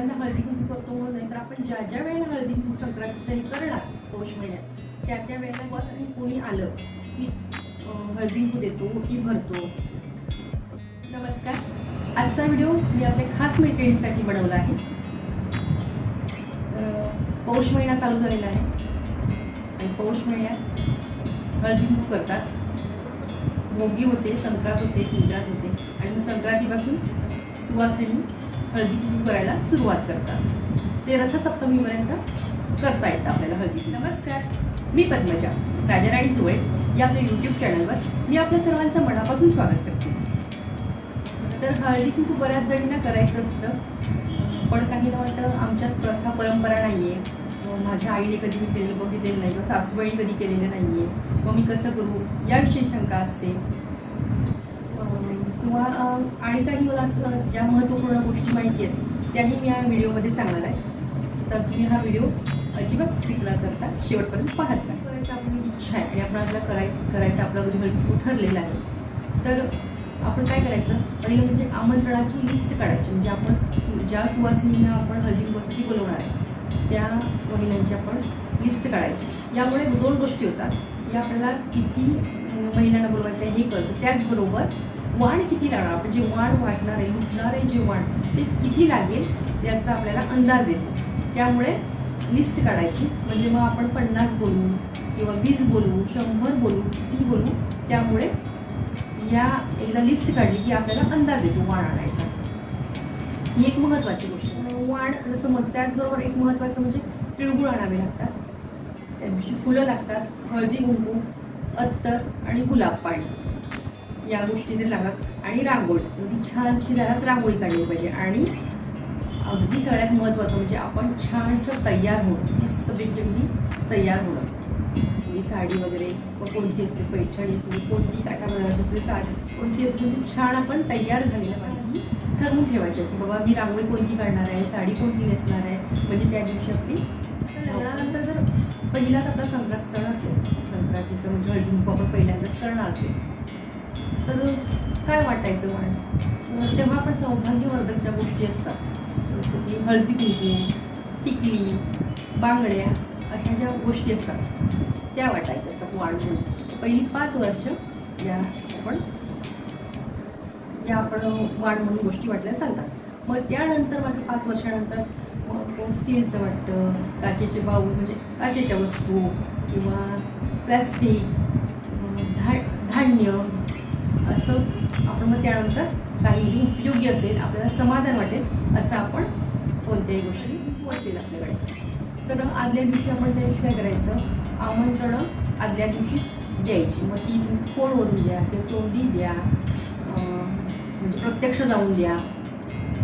पहिल्यांदा हळदी कुंकू करतो म्हणून नाही, तर आपण ज्या ज्या वेळेला हळदी कुंकू संक्रांतीचं हे करणार पौष महिन्यात त्या त्या वेळेला बस आणि कोणी आलं की हळदी कुंकू देतो, ओटी भरतो. नमस्कार, आजचा व्हिडिओ मी आपल्या खास मैत्रिणींसाठी बनवला आहे. तर पौष महिना चालू झालेला आहे आणि पौष महिन्यात हळदी कुंकू करतात. भोगी होते, संक्रांत होते, किंक्रांत होते आणि मग संक्रांतीपासून सुवासिनी हळदी कुंकू करायला सुरुवात करतात. ते रथसप्तमीपर्यंत करता येतं आपल्याला हळदी. नमस्कार, मी पद्मजा, राजाराणी सुवळे या आपल्या यूट्यूब चॅनलवर मी आपल्या सर्वांचं मनापासून स्वागत करते. तर हळदी कुंकू बऱ्याच जणींना करायचं असतं, पण काहींना वाटतं आमच्यात प्रथा परंपरा नाही आहे, माझ्या आईने कधी मी केलेलं बघितलेलं नाही किंवा सासूबाईने कधी केलेलं नाही आहे, मग मी कसं करू याविषयी शंका असते. किंवा आणि काही मला असं ज्या महत्त्वपूर्ण गोष्टी माहिती आहेत त्याही मी या व्हिडिओमध्ये सांगणार आहे. तर तुम्ही हा व्हिडिओ अजिबात स्किप न करता शेवटपर्यंत पाहत राहा. करायचं आपली इच्छा आहे आणि आपण आपला करायचं आपला कधी हळदी ठरलेलं आहे. तर आपण काय करायचं, पहिलं म्हणजे आमंत्रणाची लिस्ट काढायची. म्हणजे आपण ज्या सुवासिनींना आपण हळदी कुंकूसाठी बोलवणार आहे त्या महिलांची आपण लिस्ट काढायची. यामुळे दोन गोष्टी होतात की आपल्याला किती महिलांना बोलवायचं आहे हे कळतं, त्याचबरोबर वाण किती लागणार, आपण जे वाण वाटणार आहे, लुटणार आहे जे वाण ते किती लागेल याचा आपल्याला अंदाज येतो. त्यामुळे लिस्ट काढायची. म्हणजे मग आपण 50 बोलू किंवा 20 बोलू, 100 बोलू, किती बोलू, त्यामुळे या एकदा लिस्ट काढली की आपल्याला अंदाज येतो वाण आणायचा. ही एक महत्त्वाची गोष्ट. वाण जसं मग त्याचबरोबर एक महत्त्वाचं म्हणजे तिळगुळ आणावे लागतात. त्या दिवशी फुलं लागतात, हळदी कुंकू, अत्तर आणि गुलाब पाणी या गोष्टी जर लागतात. आणि रांगोळी, अगदी छानशी दारात रांगोळी काढली पाहिजे. आणि अगदी सगळ्यात महत्त्वाचं म्हणजे आपण छानसं तयार होणं, मस्तपैकी अगदी तयार होणं. ही साडी वगैरे व कोणती असते, पैठणी असते, कोणती काठापदराची असते, साडी कोणती असते, छान आपण तयार झालेलं पाहिजे. ठरवून ठेवायचे की बाबा मी रांगोळी कोणती काढणार आहे, साडी कोणती नेसणार आहे. म्हणजे त्या दिवशी आपली लग्नानंतर जर पहिलाच आपला संक्रांत सण असेल, संक्रांतीचं म्हणजे हळदी कुंकू आपण पहिल्यांदाच करणार असेल तर काय वाटायचं वाण. तेव्हा आपण सौभाग्यवर्धक ज्या गोष्टी असतात जसं की हळदी कुंकू, टिकली, बांगड्या अशा ज्या गोष्टी असतात त्या वाटायच्या असतात वाण म्हणून. पहिली 5 वर्ष या आपण वाण म्हणून गोष्टी वाटल्या चालतात. मग त्यानंतर मात्र 5 वर्षानंतर मग कोण स्टीलचं वाटतं, काचेचे बाऊल म्हणजे काचेच्या वस्तू किंवा प्लॅस्टिक, धान्य असं आपण मग त्यानंतर काही उपयोगी असेल, आपल्याला समाधान वाटेल असं आपण कोणत्याही गोष्टी असेल आपल्याकडे. तर आदल्या दिवशी आपण त्या दिवशी काय करायचं, आमंत्रणं आदल्या दिवशीच द्यायची. मग ती फोनवरून द्या किंवा तोंडी द्या, म्हणजे प्रत्यक्ष जाऊन द्या,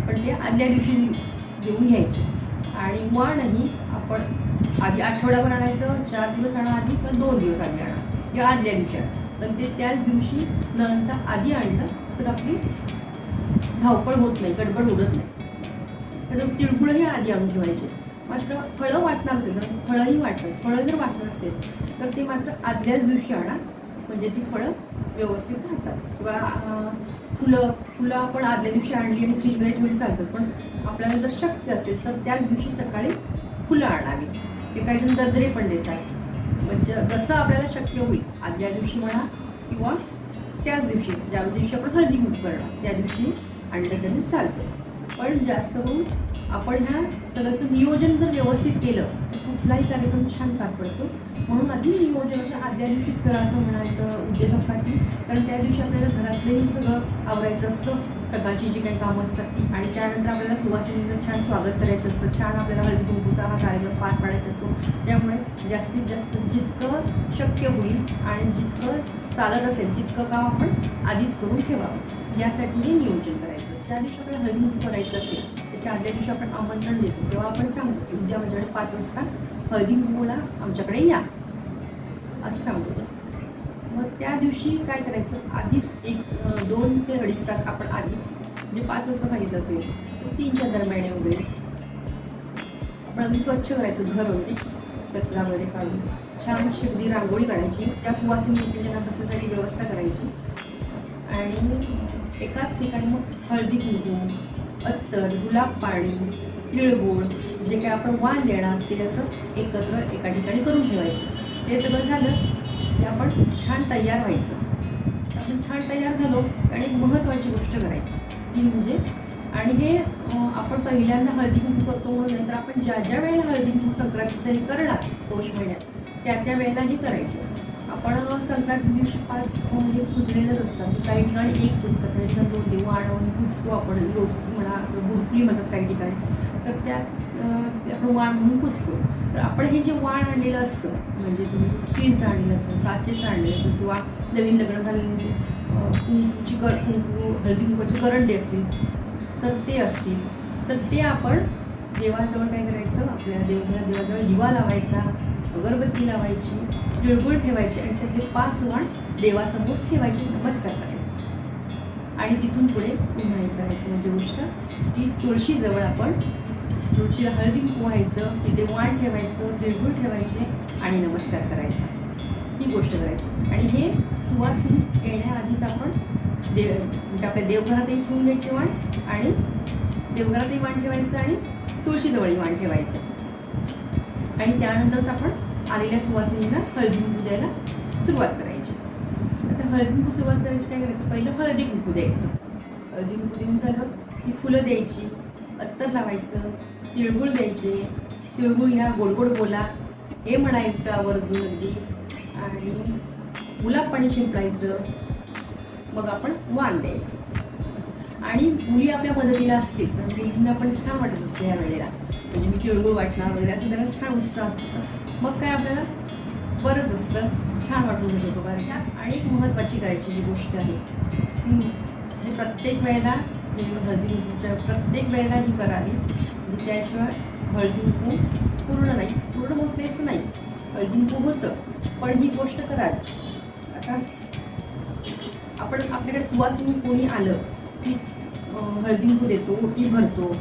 पण ते आदल्या दिवशी देऊन घ्यायचे. आणि वाणही आपण आधी आठवड्याभर आणायचं, 4 दिवस आणा आधी किंवा 2 दिवस आधी आणा किंवा आदल्या दिवशी आणा. पण ते त्याच दिवशी नंतर आधी आणलं तर आपली धावपळ होत नाही, गडबड उडत नाही. त्याचं तिळगुळही आधी आणून ठेवायचे. मात्र फळं वाटणार असेल तर फळंही वाटतात. फळं जर वाटणार असेल तर ते मात्र आदल्याच दिवशी आणा, म्हणजे ती फळं व्यवस्थित राहतात. किंवा फुलं आपण आदल्या दिवशी आणली आणि फ्रीजमध्ये ठेवली चालतात, पण आपल्याला जर शक्य असेल तर त्याच दिवशी सकाळी फुलं आणावी. ते काही जण गजरे पण देतात. म्हणजे जसं आपल्याला शक्य होईल आदल्या दिवशी म्हणा किंवा त्याच दिवशी ज्या दिवशी आपण हळदी कुंकू करणार त्या दिवशी आणलं तरी चालतं. पण जास्त करून आपण ह्या सगळ्याचं नियोजन जर व्यवस्थित केलं तर कुठलाही कार्यक्रम छान पार पडतो. म्हणून आधी नियोजनाच्या आदल्या दिवशीच करा असं म्हणायचं उद्देश असा की कारण त्या दिवशी आपल्याला घरातलंही सगळं आवरायचं असतं, सकाळची जी काही कामं असतात ती. आणि त्यानंतर आपल्याला सुवासिनींचं छान स्वागत करायचं असतं, छान आपल्याला हळदी कुंकूचा हा कार्यक्रम पार पाडायचा असतो. त्यामुळे जास्तीत जास्त जितकं शक्य होईल आणि जितकं चालत असेल तितकं काम आपण आधीच करून ठेवावं. यासाठी हे नियोजन करायचं. ज्या दिवशी आपल्याला हळदी कुंकू करायचं असेल त्याच्या आदल्या दिवशी आपण आमंत्रण देतो, तेव्हा आपण सांगतो की उद्या माझ्याकडे 5 वाजता हळदी कुंकूला आमच्याकडे या असं सांगतो. मग त्या दिवशी काय करायचं, आधीच 2 ते 2.5 तास आपण आधीच म्हणजे 5 वाजता सांगितलं असेल तर 3च्या दरम्यान वगैरे आपण अगदी स्वच्छ करायचं घर वगैरे, कचरा वगैरे काढून छान शिगदी रांगोळी काढायची. ज्या सुवासिनी येतील त्यांना बसण्यासाठी व्यवस्था करायची. आणि एकाच ठिकाणी मग हळदी कुंकू, अत्तर, गुलाब पाणी तिळगुळ जे काय आपण वाण देणार ते असं एकत्र एका ठिकाणी करून ठेवायचं. ते सगळं झालं की आपण छान तयार व्हायचं. आपण छान तयार झालो आणि एक महत्त्वाची गोष्ट करायची ती म्हणजे, आणि हे आपण पहिल्यांदा हळदी कुंकू करतो म्हणून नाही, तर आपण ज्या ज्या वेळेला हळदी कुंकू संक्रांतीचं हे करणार पौष महिन्यात त्या वेळेला हे करायचं. आपण संक्रांती दिवशी 5 हे पुजलेलंच असतात. काही ठिकाणी 1 पुजतात, काही ठिकाणी 2 ते वाण पुजतो आपण, लोटकी म्हणा गुरकुली म्हणतात काही ठिकाणी, तर त्यात आपण वाण म्हणून पुजतो. तर आपण हे जे वाण आणलेलं असतं, म्हणजे तुम्ही स्टीलचं आणलेलं असतं, काचेचं आणलेलं असतं, किंवा नवीन लग्न झालेले कुंकूची कुंकू हळदी कुंकूचे करंडे असतील तर ते असतील, तर ते आपण देवाजवळ काय करायचं, आपल्या देवाजवळ दिवा लावायचा, अगरबत्ती लावायची, तिळगुळ ठेवायची आणि त्यातले 5 वाण देवासमोर ठेवायचे, नमस्कार करायचा. आणि तिथून पुढे पुन्हा हे करायचं म्हणजे गोष्ट की तुळशीजवळ आपण तुळशीला हळदी कुंकू व्हायचं, तिथे वाण ठेवायचं, तिळगुळ ठेवायचे आणि नमस्कार करायचा. ही गोष्ट करायची. आणि हे सुवासिनी येण्याआधीच आपण म्हणजे आपल्या देवघरातही ठेवून घ्यायचे वाण, आणि देवघरातही वाण ठेवायचं आणि तुळशीजवळही वाण ठेवायचं. आणि त्यानंतरच आपण आलेल्या सुवासिनींना हळदी कुंकू द्यायला सुरुवात करायची. आता हळदी कुंकू सुरुवात करायची काय करायचं, पहिलं हळदी कुंकू द्यायचं. हळदी कुंकू देऊन झालं की फुलं द्यायची, अत्तर लावायचं, तिळगुळ द्यायचे. तिळगुळ ह्या गोड गोड बोला हे म्हणायचं आवर्जून अगदी, आणि गुलाब पाणी शिंपडायचं. मग आपण वाण द्यायचं. आणि मुली आपल्या मदतीला असतील तर मुलींना पण छान वाटत असतं या वेळेला, म्हणजे मी तिळगुळ वाटणार वगैरे असं त्यांना छान उत्साह असतो. मग काय आपल्याला बरंच असतं, छान वाटून घेतो. कारण की आणि एक महत्त्वाची करायची जी गोष्ट आहे ती म्हणजे प्रत्येक वेळेला हळदी कुंकूच्या प्रत्येक वेळेला ही करावी, म्हणजे त्याशिवाय हळदी कुंकू पूर्ण होत नाही असं नाही, हळदी कुंकू होतं, पण ही गोष्ट करावी. आता आपण आपल्याकडे सुवासिनी कोणी आलं की हळदी कुंकू देतो, ओटी भरतो.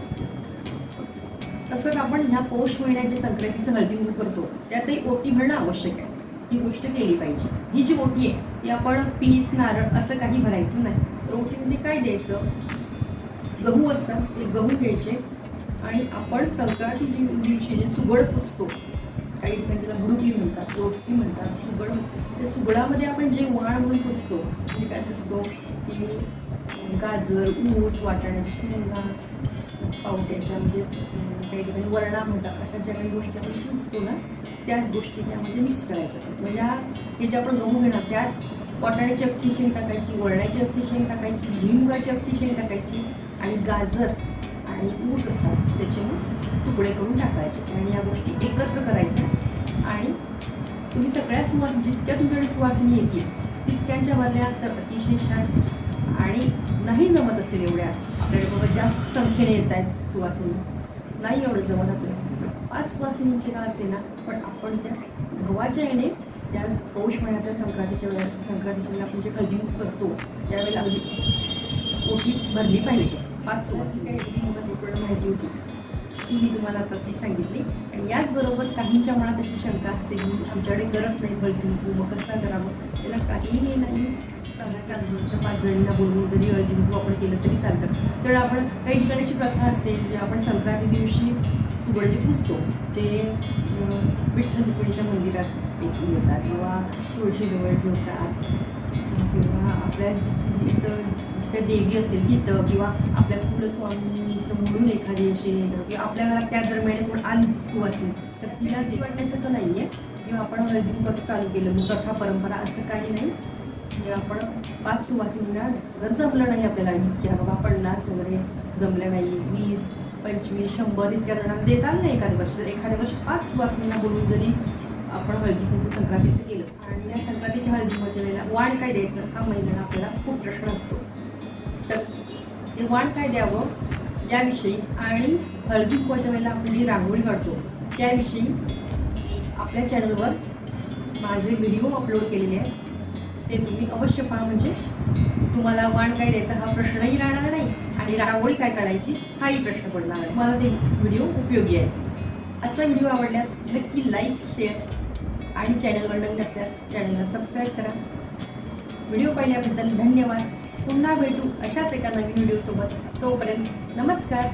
तसंच आपण ह्या पौष महिन्यात जे संक्रांतीचं हळदी कुंकू करतो त्यातही ओटी भरणं आवश्यक आहे. ही गोष्ट केली पाहिजे. ही जी ओटी आहे ती आपण पीस नारळ असं काही भरायचं नाही. तर ओटीमध्ये काय द्यायचं, गहू असतात ते गहू घ्यायचे, आणि आपण संक्रांती दिवशी जे सुगड पुसतो, काही ठिकाणी त्याला बुडुकली म्हणतात, लोटकी म्हणतात, सुगड, त्या सुगडामध्ये आपण जे वाण म्हणून पुसतो म्हणजे काय पुसतो की गाजर, ऊस, वाटाण्याची शेंगा, पावट्याच्या म्हणजे काही ठिकाणी वरणा म्हणतात, अशा ज्या काही गोष्टी आपण पुसतो ना त्याच गोष्टी त्यामध्ये मिक्स करायच्या असतात. म्हणजे हे जे आपण गहू घेणार त्यात वाटाण्याची अख्खी शेंग टाकायची, वरण्याची अख्खी शेंग टाकायची, भुईमुगाची अख्खी शेंग टाकायची, आणि गाजर आणि ऊस असतात त्याचे मग तुकडे करून टाकायचे, आणि या गोष्टी एकत्र करायच्या. आणि तुम्ही सगळ्या जितक्या तुमच्याकडे सुवासिनी येतील तितक्यांच्या भरल्या तर अतिशय छान. आणि नाही जमत असेल एवढ्या, आपल्याकडे बाबा जास्त संख्येने येत आहेत सुवासिनी, नाही एवढं जमत आपल्याला 5 सुवासिनींचे का असे ना, पण आपण त्या गव्हाच्या येणे त्या पौष महिन्याच्या संक्रांतीच्या वेळेला आपण जे हळदी कुंकू करतो त्यावेळेला अगदी ओटी भरली पाहिजे. 5 सुवासिनी काही अगदी महत्त्वपूर्ण माहिती होती ती मी तुम्हाला आता ती सांगितली. आणि याचबरोबर काहींच्या मनात अशी शंका असते की आमच्याकडे करत नाही हळदी कुंकू, मग कसं करावं, त्याला काहीही नाही. 4-5 जणींना बोलवून जरी हळदी कुंकू आपण केलं तरी चालतं. तर आपण काही ठिकाणीची प्रथा असते म्हणजे आपण संक्रांती दिवशी सुगड जे पुसतो ते विठ्ठल रुक्मिणीच्या मंदिरात इथून येतात, किंवा तुळशीजवळ ठेवतात, किंवा आपल्या जिथं जिथं देवी असेल तिथं, किंवा आपल्या कुलस्वामीचं म्हणून एखादी अशी, किंवा आपल्या घरात त्या दरम्यान कोण आलीच सुवासिनी तर तिला ती वाटण्यासारखं नाही आहे, किंवा आपण हळदी कुंकू चालू केलं मग प्रथा परंपरा असं काही नाही. म्हणजे आपण 5 सुवासिनींना जर जमलं नाही आपल्याला, जितक्या बाबा 50 वगैरे जमलं नाही, 20, 25, 100 इतक्या जणांना देता आलं नाही एखाद्या वर्ष 5 सुवासिनींना बोलून जरी आपण हळदी कुंकू संक्रांतीचं केलं. आणि या संक्रांतीच्या हळदी कुंकूच्या वेळेला वाण काय द्यायचं हा महिलांना आपल्याला खूप प्रश्न असतो. तर ते वाण काय द्यावं याविषयी आणि हळदी कुंकूच्या वेळेला आपण जी रांगोळी काढतो त्याविषयी आपल्या चॅनलवर माझे व्हिडिओ अपलोड केलेले आहेत, ते तुम्ही अवश्य पहा. म्हणजे तुम्हाला वाण काय द्यायचा हा प्रश्नही राहणार नाही, आणि रांगोळी काय काढायची हाही प्रश्न पडणार नाही. मला ते व्हिडिओ उपयोगी आहेत. आजचा व्हिडिओ आवडल्यास नक्की लाईक, शेअर आणि चॅनलवर नवीन असल्यास चॅनलला सबस्क्राईब करा. व्हिडिओ पाहिल्याबद्दल धन्यवाद. पुन्हा भेटू अशाच एका नवीन व्हिडिओसोबत. तोपर्यंत नमस्कार.